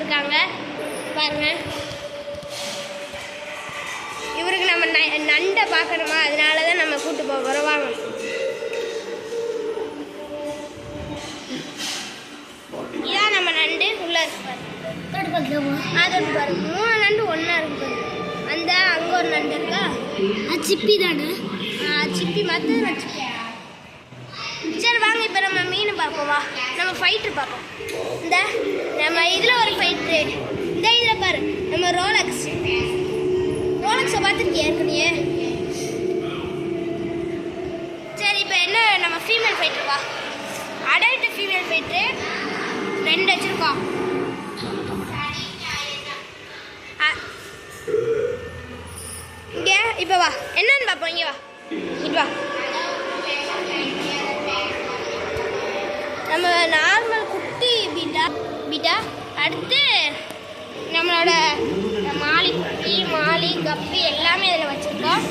இருக்காங்க பாருங்க. இவருக்கு நம்ம நண்டை பார்க்கணுமா, அதனால தான் நம்ம கூட்டு போகிறோம். வாங்க. இதான் நம்ம நண்டு உள்ள இருப்பாரு. அது பாரு 3 நண்டு ஒன்றா இருக்கு. அந்த அங்கே ஒரு நண்டு இருக்கா, அது சிப்பி தானே. சிப்பி மற்ற சிப்பி. சரி வாங்க, இப்போ நம்ம மீன் பார்ப்போம். வா, நம்ம ஃபைட்ரு பார்ப்போம். இந்த நம்ம இதில் ஒரு ஃபைட்ரு, இந்த இதில் பாரு, நம்ம ரோலக்ஸை பார்த்துருக்கியா ஏற்கனவே? சரி, இப்போ என்ன நம்ம ஃபீமேல் ஃபைட்ரு. வா, அடல்ட் ஃபீமேல் ஃபைட்ரு 2 வச்சுருக்கோம். இங்கே இப்போ வா, என்னன்னு பார்ப்போம். இங்கே வா, இங்கே வா. நம்ம நார்மல் குட்டி பீட்டா அடுத்து நம்மளோட மாலி குட்டி, மாலி, கப்பி எல்லாமே இதில் வச்சுருக்கோம்.